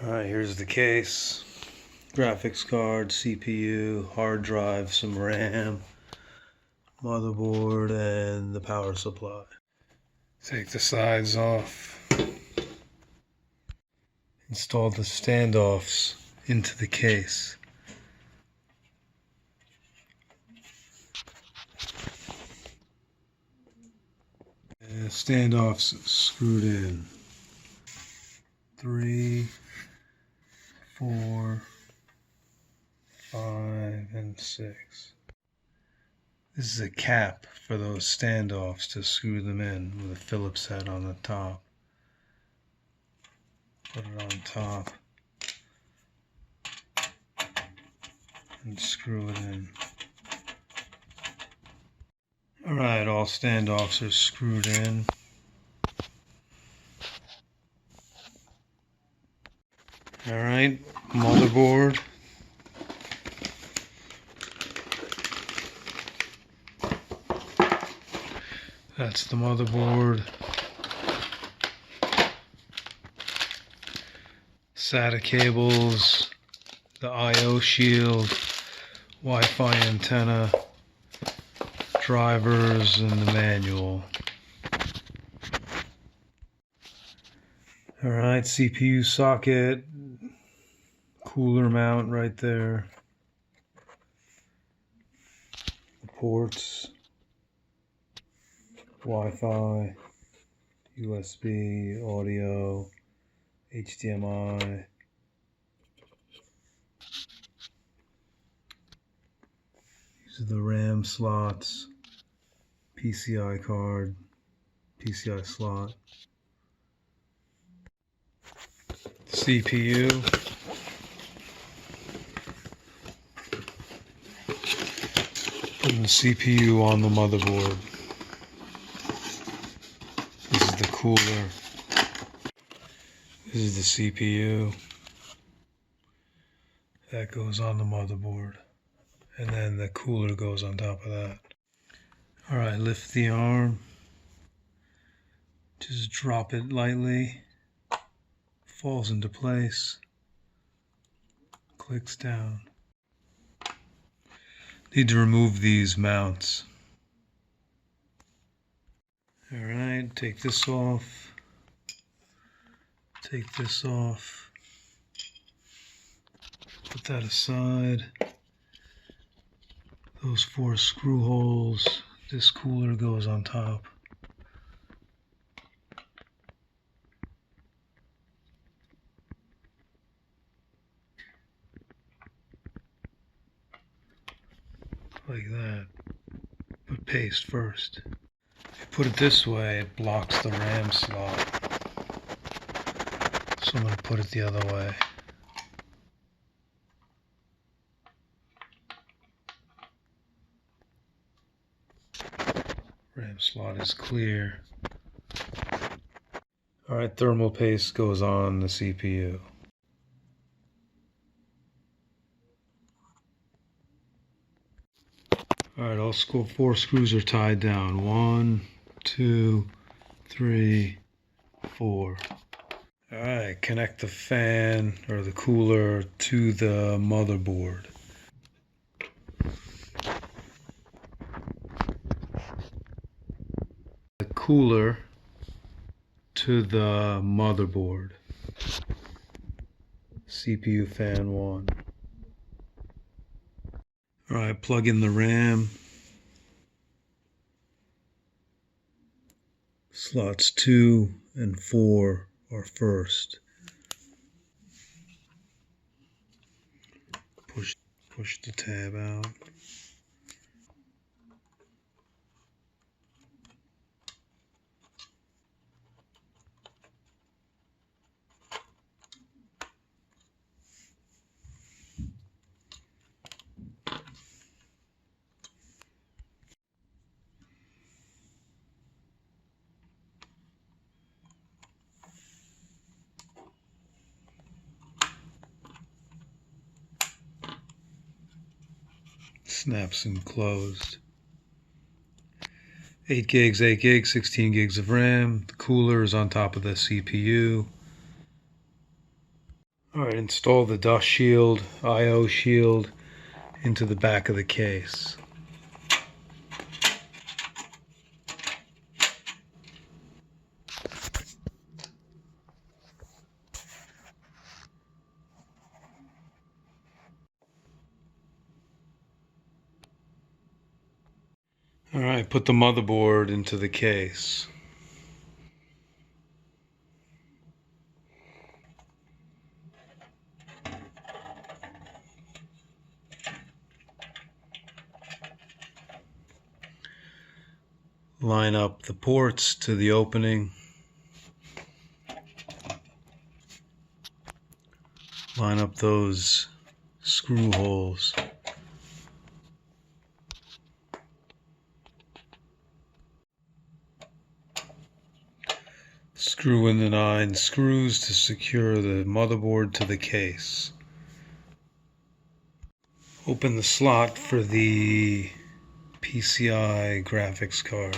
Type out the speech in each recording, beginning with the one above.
Alright, here's the case. Graphics card, CPU, hard drive, some RAM, motherboard, and the power supply. Take the sides off. Install the standoffs into the case. And standoffs screwed in. 3, 4, 5, and 6. This is a cap for those standoffs to screw them in with a Phillips head on the top. Put it on top and screw it in. Alright, all standoffs are screwed in. Alright, motherboard. That's the motherboard. SATA cables, the I/O shield, Wi-Fi antenna, drivers, and the manual. Alright, CPU socket, cooler mount right there, the ports, Wi-Fi, USB, audio, HDMI. These are the RAM slots, PCI card, PCI slot, CPU, putting the CPU on the motherboard. This is the cooler. This is the CPU. That goes on the motherboard. And then the cooler goes on top of that. Alright, lift the arm. Just drop it lightly. Falls into place. Clicks down. Need to remove these mounts. Alright, take this off. Take this off. Put that aside. Those 4 screw holes. This cooler goes on top. Like that. Put paste first. If you put it this way, it blocks the RAM slot. So I'm going to put it the other way. RAM slot is clear. Alright, thermal paste goes on the CPU. Alright, all 4 screws are tied down. 1, 2, 3, 4. Alright, connect the fan or the cooler to the motherboard. The cooler to the motherboard. CPU fan 1. Alright, plug in the RAM. Slots 2 and 4 are first. Push the tab out. Snaps and closed. 8 gigs, 8 gigs, 16 gigs of RAM. The cooler is on top of the CPU. Alright, install the dust shield, IO shield into the back of the case. Alright, put the motherboard into the case. Line up the ports to the opening. Line up those screw holes. Screw in the 9 screws to secure the motherboard to the case. Open the slot for the PCI graphics card.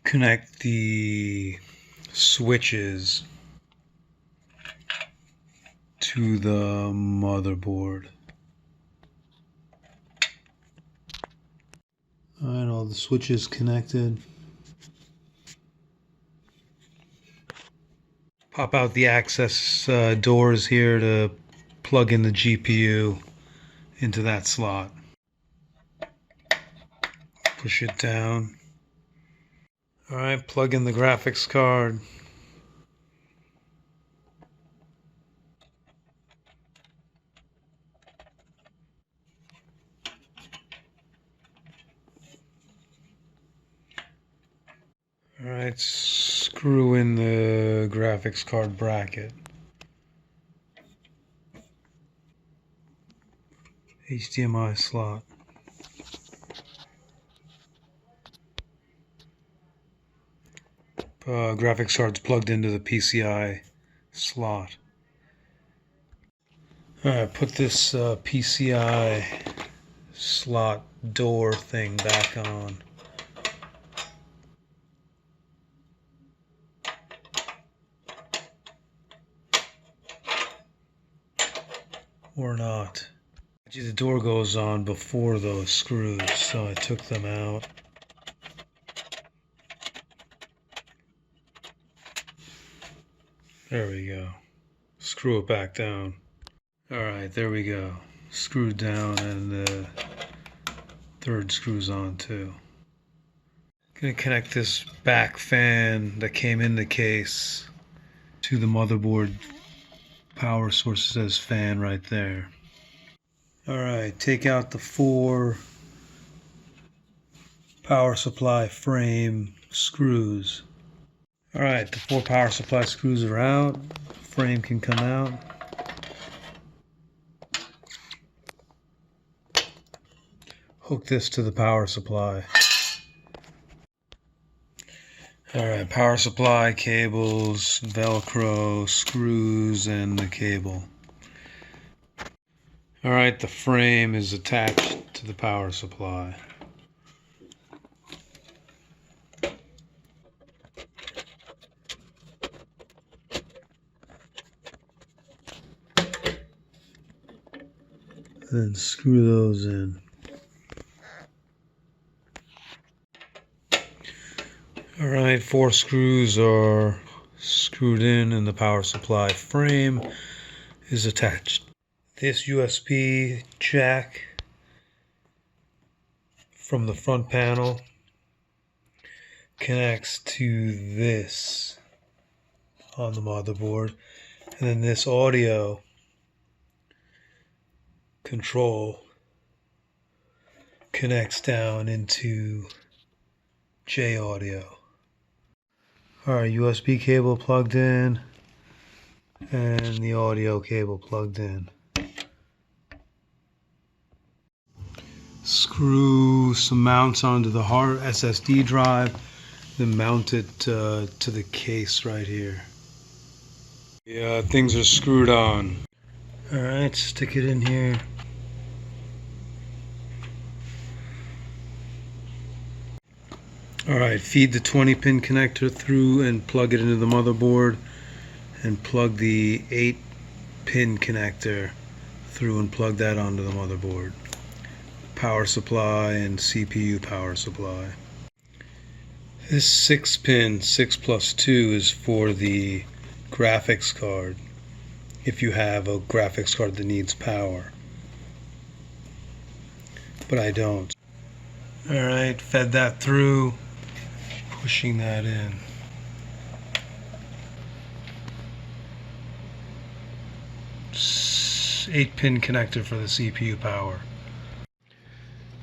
Connect the switches to the motherboard. Alright, all the switches connected. Pop out the access doors here to plug in the GPU into that slot. Push it down. Alright, plug in the graphics card. Alright, screw in the graphics card bracket. HDMI slot. Graphics card's plugged into the PCI slot. Alright, put this PCI slot door thing back on. Or not. The door goes on before those screws, so I took them out. There we go. Screw it back down. Alright, there we go. Screwed down, and the third screw's on too. Gonna connect this back fan that came in the case to the motherboard power source. Says fan right there. Alright, take out the 4 power supply frame screws. Alright, the 4 power supply screws are out. Frame can come out. Hook this to the power supply. Alright, power supply, cables, Velcro, screws, and the cable. Alright, the frame is attached to the power supply. Then screw those in. Alright, 4 screws are screwed in and the power supply frame is attached. This USB jack from the front panel connects to this on the motherboard, and then this audio control connects down into J audio. Alright, USB cable plugged in and the audio cable plugged in. Screw some mounts onto the hard SSD drive, then mount it to the case right here. Yeah, things are screwed on. Alright, stick it in here. Alright, feed the 20-pin connector through and plug it into the motherboard, and plug the 8-pin connector through and plug that onto the motherboard. Power supply and CPU power supply. This 6-pin 6+2 is for the graphics card, if you have a graphics card that needs power, but I don't. Alright, fed that through, pushing that in. It's 8-pin connector for the CPU power.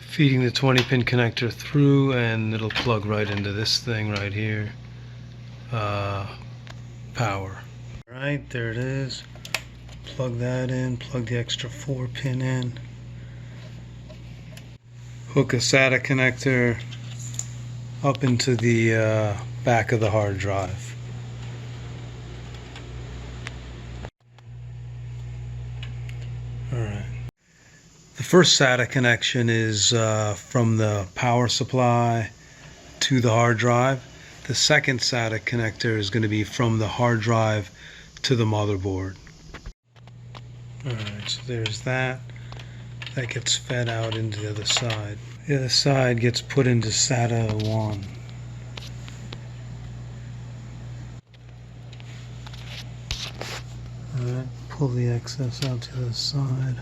Feeding the 20-pin connector through, and it'll plug right into this thing right here. Power. Alright, there it is. Plug that in, plug the extra 4-pin in. Hook a SATA connector up into the back of the hard drive. Alright. The first SATA connection is from the power supply to the hard drive. The second SATA connector is going to be from the hard drive to the motherboard. Alright, so there's that. That gets fed out into the other side. The other side gets put into SATA 1. Alright, pull the excess out to the side.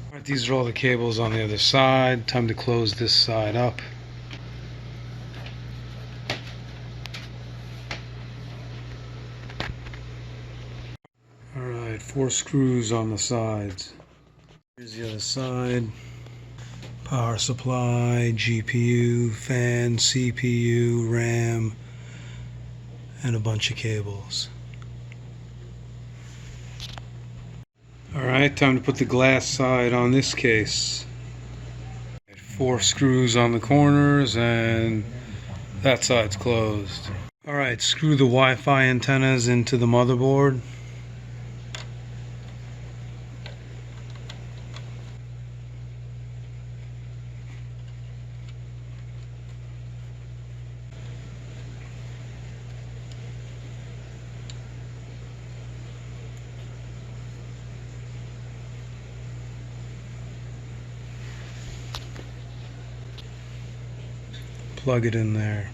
Alright, these are all the cables on the other side. Time to close this side up. Alright, 4 screws on the sides. Here's the other side. Power supply, GPU, fan, CPU, RAM, and a bunch of cables. Alright, time to put the glass side on this case. 4 screws on the corners, and that side's closed. Alright, screw the Wi-Fi antennas into the motherboard. Plug it in there.